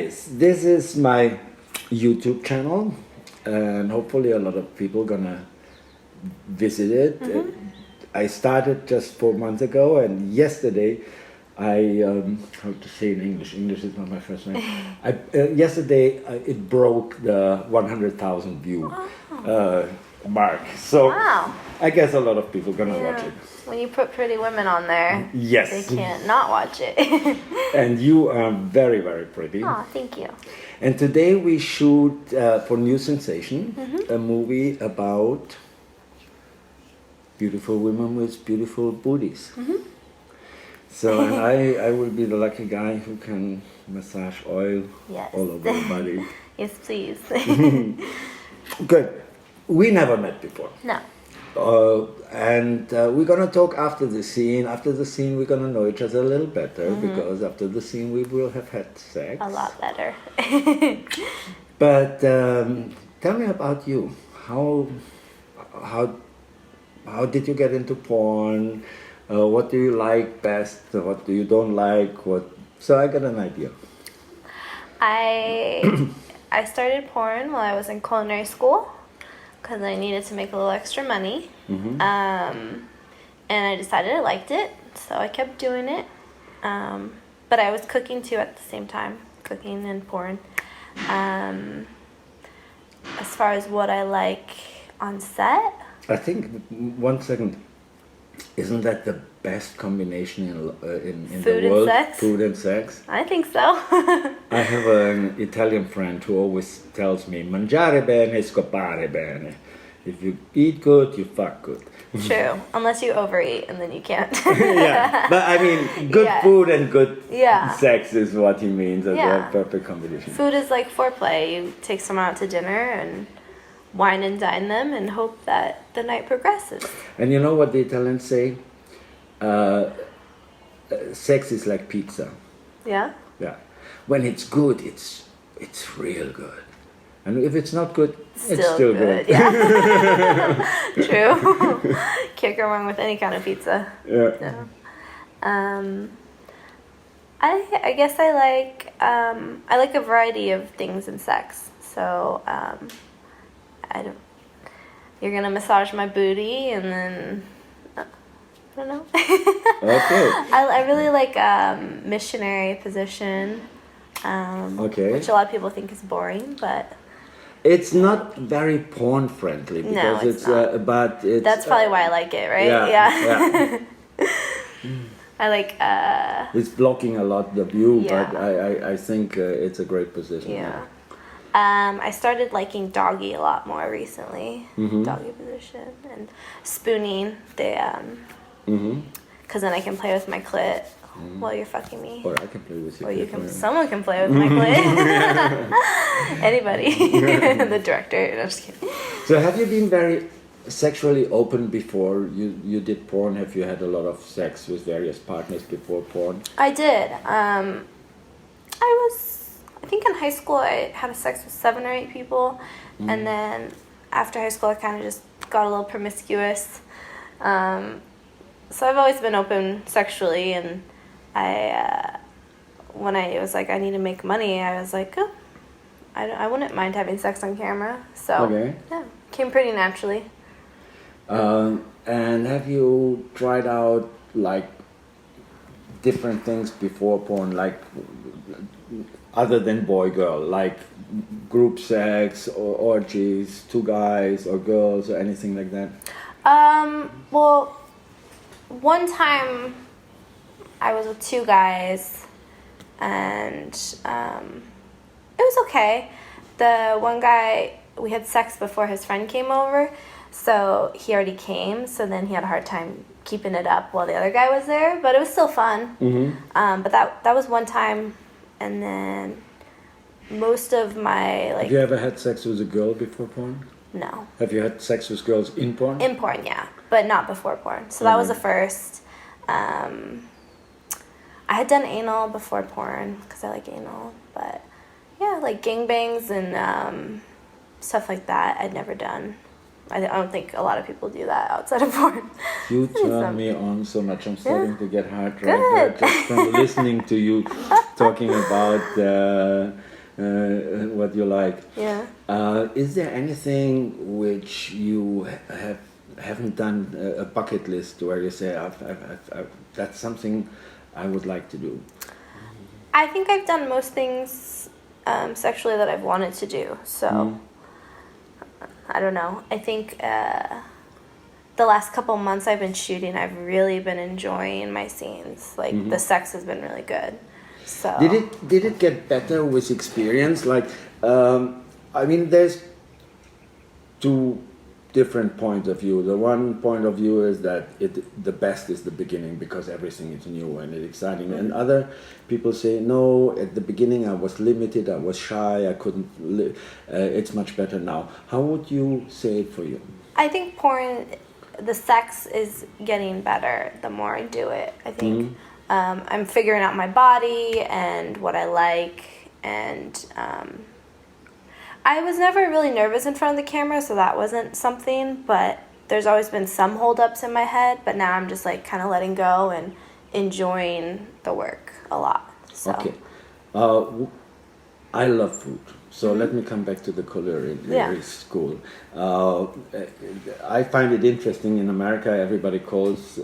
Candice, this is my YouTube channel, and hopefully a lot of people gonna visit it. I started just 4 months ago, and yesterday I how to say in English? English is not my first name. Yesterday it broke the 100,000 view mark. So Wow. I guess a lot of people gonna watch it. When you put pretty women on there, Yes. they can't not watch it. And you are very, very pretty. Oh, thank you. And today we shoot for New Sensation a movie about beautiful women with beautiful booties. So and I will be the lucky guy who can massage oil Yes. all over the body. Yes, please. Good. We never met before. No. And we're gonna talk after the scene. After the scene, we're gonna know each other a little better because after the scene, we will have had sex. A lot better. But tell me about you. How did you get into porn? What do you like best? What do you don't like? So I got an idea. I started porn while I was in culinary school because I needed to make a little extra money. And I decided I liked it, so I kept doing it. But I was cooking too at the same time, cooking and porn. As far as what I like on set, I think 1 second. Isn't that the best combination in Food the and world? sex? Food and sex. I think so. I have an Italian friend who always tells me, mangiare bene, scopare bene. If you eat good, you fuck good. True, unless you overeat and then you can't. Yeah, but I mean, good food and good sex is what he means as a perfect combination. Food is like foreplay. You take someone out to dinner and wine and dine them and hope that the night progresses. And you know what the Italians say? Sex is like pizza. Yeah? Yeah. When it's good, it's real good. And if it's not good, it's still good. Yeah. True. Can't go wrong with any kind of pizza. Yeah. No. I guess I like a variety of things in sex. So you're gonna massage my booty and then I don't know. Okay. I really like Missionary Position. Which a lot of people think is boring, but it's not very porn friendly because it's not. But it's that's probably why I like it, right? Yeah. I like it's blocking a lot the view, Yeah. but I think it's a great position. yeah. I started liking doggy a lot more recently. Doggy position and spooning. Because then I can play with my clit while you're fucking me. Or I can play with you. Or you can. Someone can play with my clit. Anybody. The director. No, I'm just kidding. So have you been very sexually open before you did porn? Have you had a lot of sex with various partners before porn? I did. I think in high school I had sex with 7 or 8 people, and then after high school I kind of just got a little promiscuous. So I've always been open sexually, and when I was like I need to make money, I was like, oh, I wouldn't mind having sex on camera. So yeah, came pretty naturally. And have you tried out like different things before porn, like other than boy-girl, like group sex or orgies, 2 guys or girls or anything like that? Well, one time I was with 2 guys, and it was okay. The one guy, we had sex before his friend came over, so he already came, so then he had a hard time keeping it up while the other guy was there, but it was still fun. But that was one time, and then most of my Have you ever had sex with a girl before porn? No. Have you had sex with girls in porn? In porn, yeah, but not before porn. So that was the first. I had done anal before porn because I like anal, but yeah, like gangbangs and stuff like that I'd never done. I don't think a lot of people do that outside of porn. You turn me on so much. I'm starting to get hard right there just from listening to you talking about what you like. Yeah. Is there anything which you haven't done a bucket list where you say, that's something I would like to do? I think I've done most things sexually that I've wanted to do. So, I don't know. I think the last couple months I've been shooting, I've really been enjoying my scenes. Like, the sex has been really good. So Did it get better with experience? Like, I mean, there's two different points of view. The one point of view is that the best is the beginning because everything is new and it's exciting. And other people say, no, at the beginning I was limited, I was shy, I couldn't. It's much better now. How would you say it for you? I think porn, the sex is getting better the more I do it. I think I'm figuring out my body and what I like, and I was never really nervous in front of the camera, so that wasn't something, but there's always been some holdups in my head, but now I'm just like kind of letting go and enjoying the work a lot. So. Okay. I love food. So let me come back to the culinary school. I find it interesting in America, everybody calls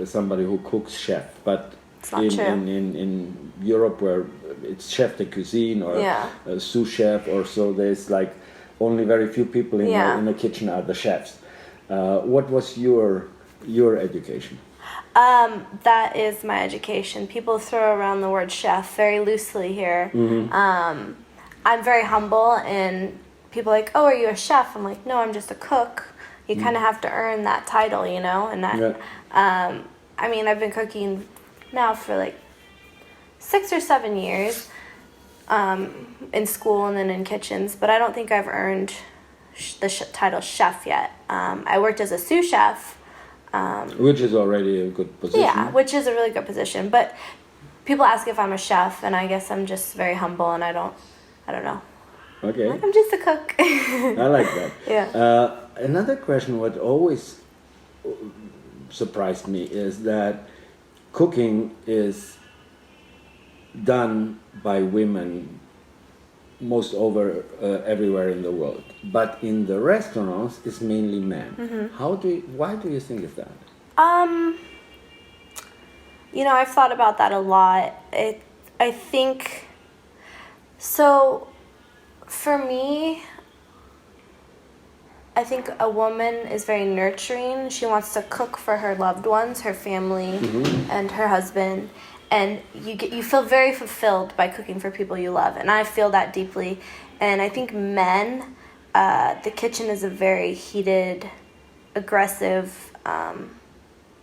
somebody who cooks chef, but it's not true. In Europe where it's chef de cuisine or sous-chef or so, there's like only very few people in the kitchen are the chefs. What was your education? That is my education. People throw around the word chef very loosely here. I'm very humble, and people are like, oh, are you a chef? I'm like, no, I'm just a cook. You kind of have to earn that title, you know? And that, I mean, I've been cooking now for like 6 or 7 years in school and then in kitchens, but I don't think I've earned the title chef yet. I worked as a sous chef. Which is already a good position. Yeah, which is a really good position. But people ask if I'm a chef, and I guess I'm just very humble, and I don't know. Okay. Like, I'm just a cook. I like that. Yeah. Another question what always surprised me is that cooking is done by women most everywhere in the world, but in the restaurants it's mainly men. Why do you think of that? You know, I've thought about that a lot. I think so. For me, I think a woman is very nurturing. She wants to cook for her loved ones, her family, and her husband. And you feel very fulfilled by cooking for people you love. And I feel that deeply. And I think men, the kitchen is a very heated, aggressive,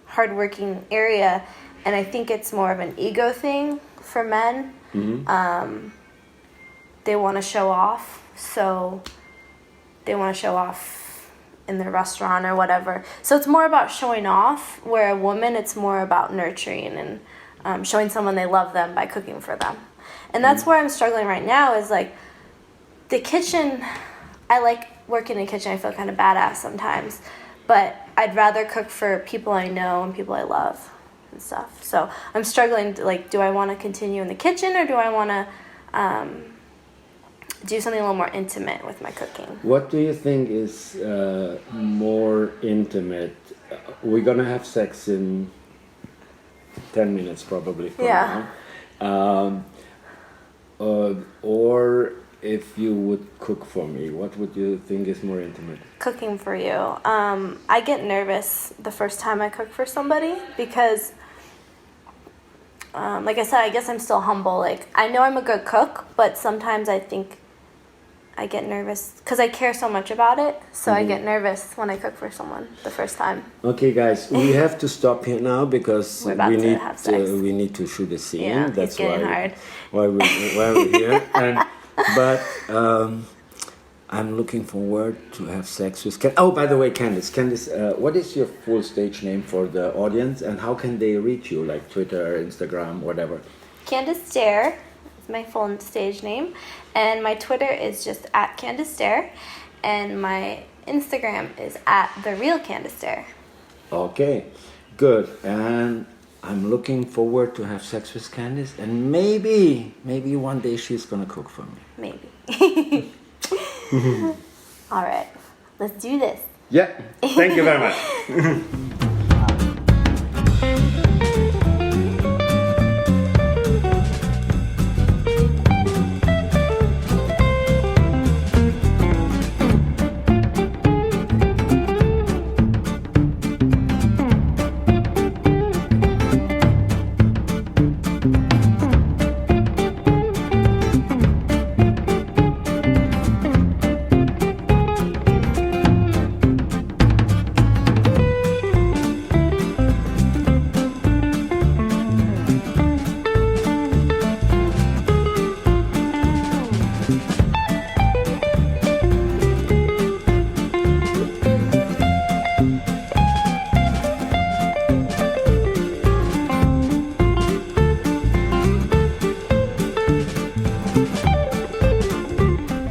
hardworking area. And I think it's more of an ego thing for men. They want to show off. So they want to show off in their restaurant or whatever. So it's more about showing off, where a woman, it's more about nurturing and showing someone they love them by cooking for them. And that's where I'm struggling right now is like the kitchen. I like working in the kitchen. I feel kind of badass sometimes, but I'd rather cook for people I know and people I love and stuff. So I'm struggling to, like, do I want to continue in the kitchen or do I want to do something a little more intimate with my cooking? What do you think is more intimate? We're gonna have sex in 10 minutes probably from now. Or if you would cook for me, what would you think is more intimate? Cooking for you. I get nervous the first time I cook for somebody because, like I said, I guess I'm still humble. Like, I know I'm a good cook, but sometimes I think I get nervous because I care so much about it. So I get nervous when I cook for someone the first time. Okay, guys, we have to stop here now because we need to shoot a scene. Yeah, that's it's getting hard. why we're here. But I'm looking forward to have sex with Candice. Oh, by the way, Candice, what is your full stage name for the audience, and how can they reach you, like Twitter, Instagram, whatever? Candice Dare is my full stage name, and my Twitter is just at Candice Dare, and my Instagram is at The Real Candice Dare. Okay, good. And I'm looking forward to have sex with Candice, and maybe one day she's gonna cook for me. Maybe. All right, let's do this. Yeah, thank you very much.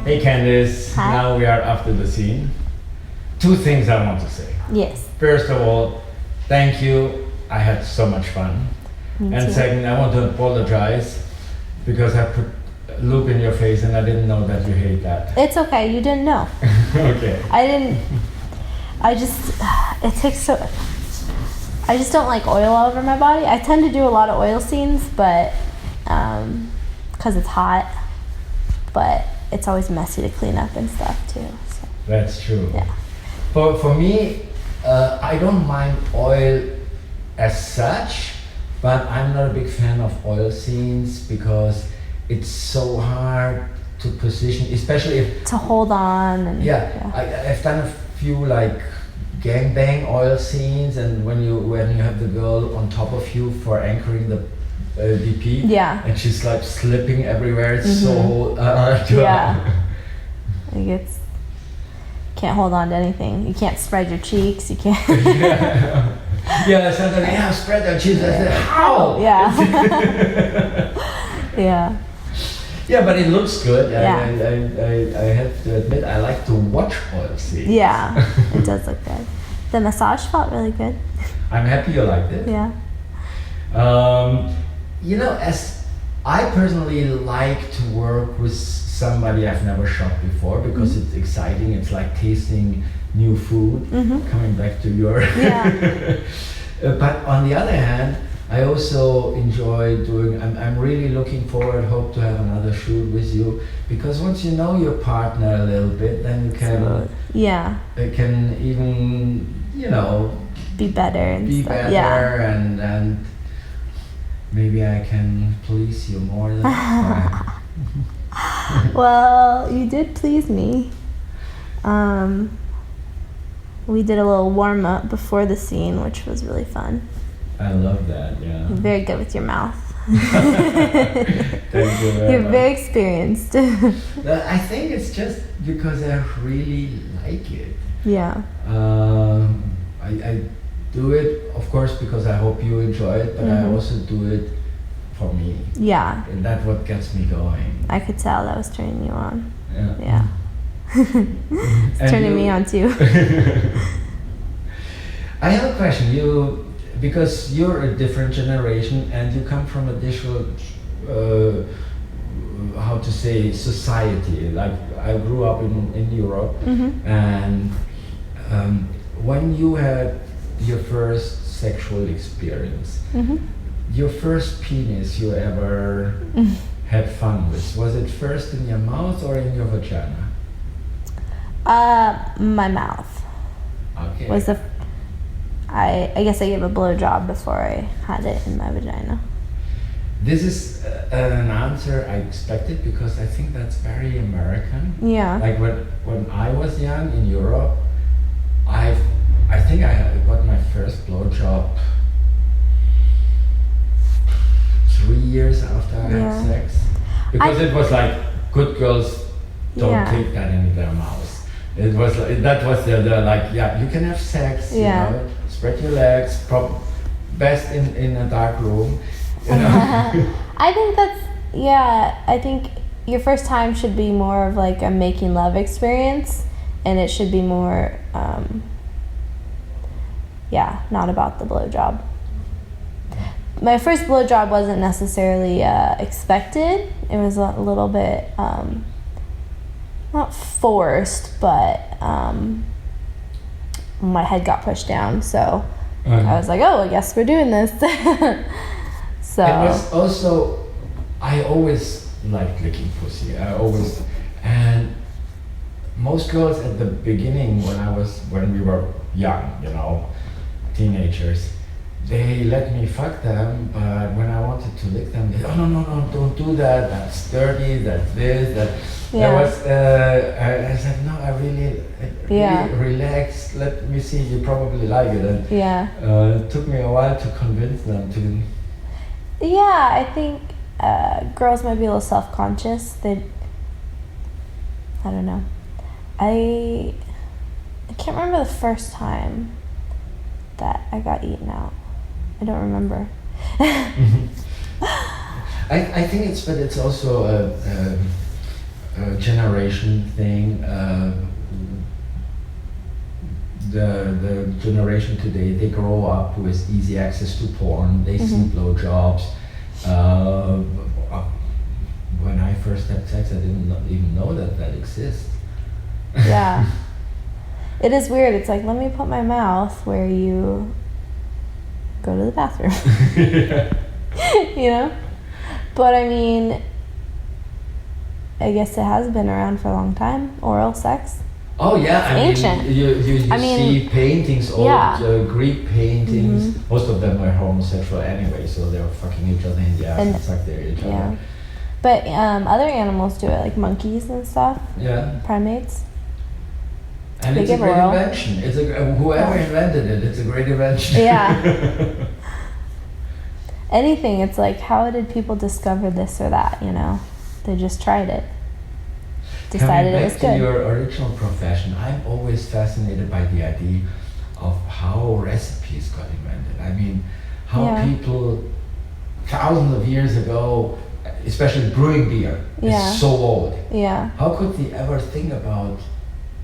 Hey Candice, Hi. now we are after the scene. Two things I want to say. Yes. First of all, thank you. I had so much fun. Me And too. second, I want to apologize because I put a look in your face and I didn't know that you hate that. It's okay. You didn't know. Okay. It takes so. I just don't like oil all over my body. I tend to do a lot of oil scenes, but because it's hot, but it's always messy to clean up and stuff too. So. That's true. Yeah. For me, I don't mind oil as such, but I'm not a big fan of oil scenes because it's so hard to position, especially if To hold on and I've done a few like gangbang oil scenes, and when you have the girl on top of you for anchoring the DP, Yeah. and she's like slipping everywhere. It's so hard. Yeah. Like it's can't hold on to anything. You can't spread your cheeks. You can't. Yeah, sometimes spread their cheeks. I said, how? Yeah. Yeah. Yeah, but it looks good. Yeah. I have to admit, I like to watch oil scenes. Yeah. It does look good. The massage felt really good. I'm happy you liked it. Yeah. You know, as I personally like to work with somebody I've never shot before because it's exciting. It's like tasting new food. Coming back to your. Yeah. But on the other hand, I also enjoy doing. I'm really looking forward. Hope to have another shoot with you because once you know your partner a little bit, then you can. Yeah. It can even Be better and be stuff. better Yeah. and maybe I can please you more than time. Well, you did please me. We did a little warm up before the scene, which was really fun. I love that, yeah. You're very good with your mouth. Thank you very You're much. very experienced. I think it's just because I really like it. Yeah. I do it, of course, because I hope you enjoy it, but I also do it for me. Yeah. And that's what gets me going. I could tell that was turning you on. Yeah. Yeah. It's And turning you- me on too. I have a question. Because you're a different generation and you come from a different, how to say, society. Like I grew up in Europe, and when you had your first sexual experience, your first penis you ever had fun with, was it first in your mouth or in your vagina? My mouth Okay. was the. I guess I gave a blowjob before I had it in my vagina. This is an answer I expected because I think that's very American. Yeah. Like when I was young in Europe, I think I got my first blowjob 3 years after I Yeah. had sex, because it was like good girls don't Yeah. take that in their mouths. It was like, that was the like you can have sex, Yeah. spread your legs, best in a dark room, I think I think your first time should be more of like a making love experience, and it should be more, not about the blowjob. my first blowjob wasn't necessarily expected. It was a little bit not forced, but my head got pushed down, so I was like, oh, I guess we're doing this. So it was also, I always liked licking pussy. And most girls at the beginning, when we were young, you know, teenagers, they let me fuck them, but when I wanted to lick them, they, oh no, don't do that. That's dirty. That's this. That. Yeah. I said, no, I really relax. Let me see. You probably like it. And it took me a while to convince them to. Yeah, I think girls might be a little self-conscious. I don't know. I can't remember the first time that I got eaten out. I don't remember. I think it's also a generation thing. The generation today, they grow up with easy access to porn. They see blowjobs. When I first had sex, I didn't even know that exists. Yeah. It is weird. It's like, let me put my mouth where you go to the bathroom. You know? But I mean, I guess it has been around for a long time, oral sex. Oh yeah, ancient. You see paintings, old Greek paintings. Most of them were homosexual anyway, so they were fucking each other in the ass and sucked each other. But other animals do it, like monkeys and stuff. Yeah. Primates. And it's a great invention. Whoever invented it, it's a great invention. Yeah. Anything, it's like, how did people discover this or that, you know? They just tried it. Decided it was good. Coming back to your original profession, I'm always fascinated by the idea of how recipes got invented. I mean, how people thousands of years ago, especially brewing beer, is so old. Yeah. How could they ever think about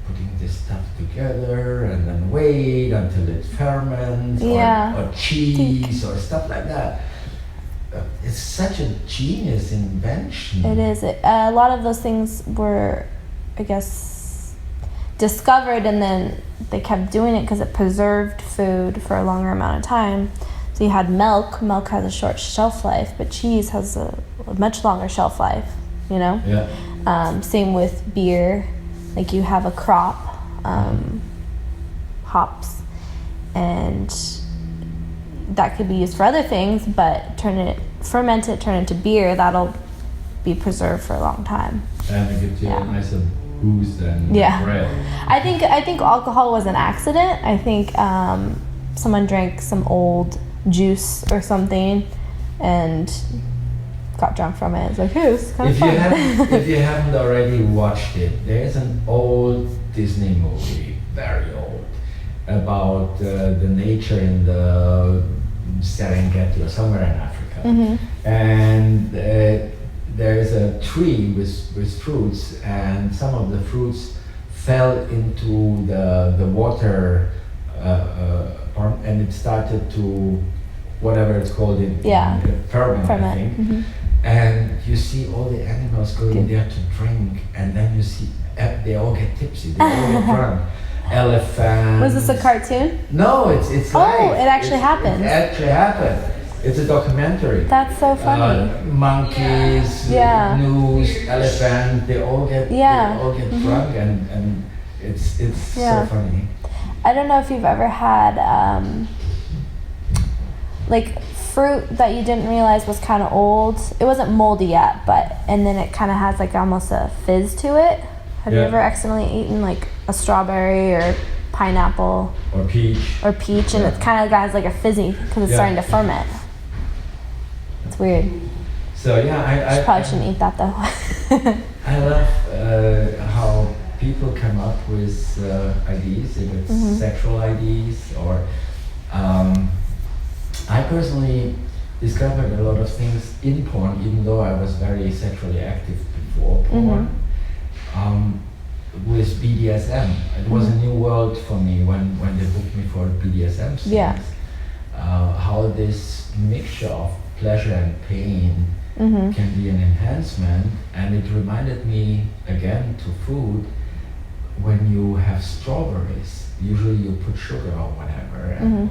putting this stuff together and then wait until it ferments, or cheese or stuff like that? It's such a genius invention. It is. A lot of those things were, I guess, discovered, and then they kept doing it because it preserved food for a longer amount of time. So you had milk. Milk has a short shelf life, but cheese has a much longer shelf life, you know? Yeah. Same with beer. Like you have a crop, hops, and that could be used for other things, but ferment it, turn it into beer, that'll be preserved for a long time. And it gives you a nice booze and bread. I think alcohol was an accident. I think someone drank some old juice or something and got drunk from it. It's like, hey, this is kind of fun. If you haven't already watched it, there's an old Disney movie, very old, about the nature in the Serengeti or somewhere in Africa. And there is a tree with fruits, and some of the fruits fell into the water and it started to, whatever it's called, ferment, I think. And you see all the animals going there to drink, and then you see they all get tipsy, they all get drunk. Elephants. Was this a cartoon? No, it's live. Oh, it actually happened. It actually happened. It's a documentary. That's so funny. Monkeys, gnus, elephant, they all get drunk, and it's so funny. I don't know if you've ever had like fruit that you didn't realize was kind of old. It wasn't moldy yet, and then it kind of has like almost a fizz to it. Have you ever accidentally eaten like a strawberry or pineapple or peach, and it kind of has like a fizzy because it's starting to ferment? It's weird. So I probably shouldn't eat that though. I love how people come up with ideas, if it's sexual ideas or. I personally discovered a lot of things in porn, even though I was very sexually active before porn. With BDSM, it was a new world for me when they booked me for BDSM scenes. how this mixture of pleasure and pain can be an enhancement. And it reminded me again to food, when you have strawberries, usually you put sugar or whatever,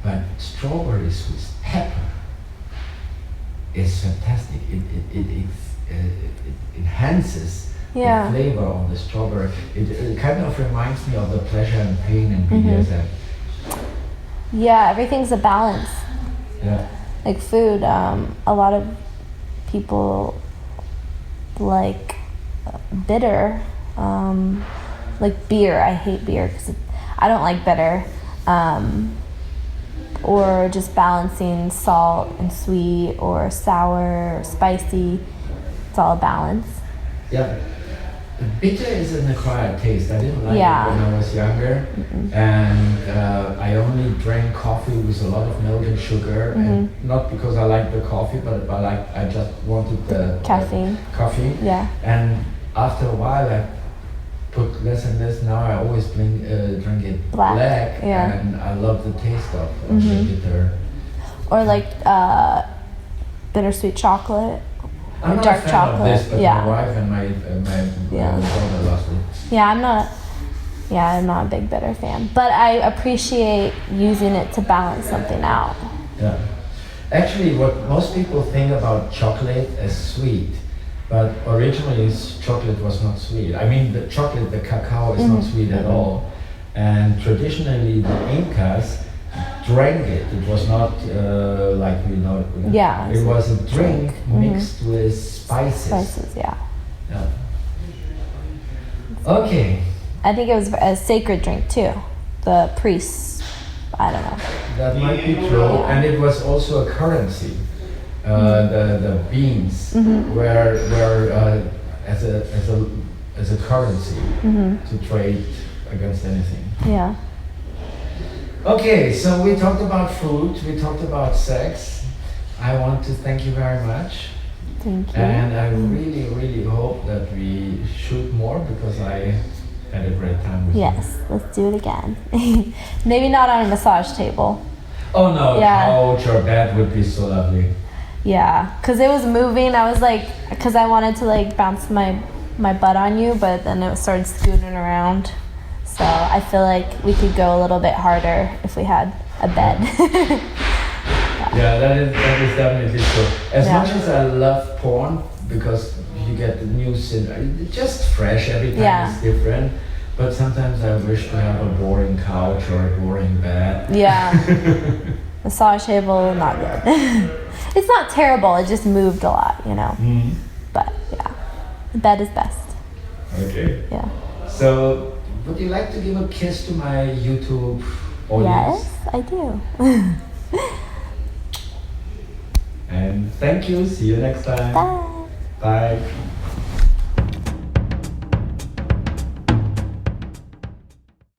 but strawberries with pepper is fantastic. It enhances the flavor of the strawberry. It kind of reminds me of the pleasure and pain in BDSM. Yeah, everything's a balance. Yeah. Like food, a lot of people like bitter, like beer. I hate beer because I don't like bitter. Or just balancing salt and sweet, or sour or spicy. It's all a balance. Yeah. Bitter is an acquired taste. I didn't like it when I was younger, and I only drank coffee with a lot of milk and sugar, and not because I liked the coffee, but I just wanted the caffeine. Coffee. Yeah. And after a while, I put less and less. Now I always drink it black, and I love the taste of the bitter. Or like bittersweet chocolate. I'm not dark a fan chocolate. of this, but my wife and my brother loves it. Yeah, I'm not a big bitter fan, but I appreciate using it to balance something out. Yeah. Actually, what most people think about chocolate as sweet, but originally chocolate was not sweet. I mean, the chocolate, the cacao is not sweet at all. And traditionally, the Incas drank it. It was not like we know it. Yeah. It was a drink mixed with spices. Spices, yeah. Okay. I think it was a sacred drink too. The priests, I don't know. That might be true. Yeah. And it was also a currency. The beans were as a currency to trade against anything. Yeah. Okay, so we talked about food, we talked about sex. I want to thank you very much. Thank you. And I really, really hope that we shoot more, because I had a great time with you. Yes, let's do it again. Maybe not on a massage table. Oh no, Yeah. couch or bed would be so lovely. Yeah, because it was moving. I was like, because I wanted to like bounce my butt on you, but then it started scooting around. So I feel like we could go a little bit harder if we had a bed. Yeah, that is definitely true. As Yeah. much as I love porn, because you get the news, it's just fresh, every time Yeah. it's different. But sometimes I wish to have a boring couch or a boring bed. Yeah. Massage table, not good. It's not terrible, it just moved a lot, you know. But yeah, the bed is best. Okay. Yeah. So, would you like to give a kiss to my YouTube audience? Yes, I do. And thank you. See you next time. Bye. Bye.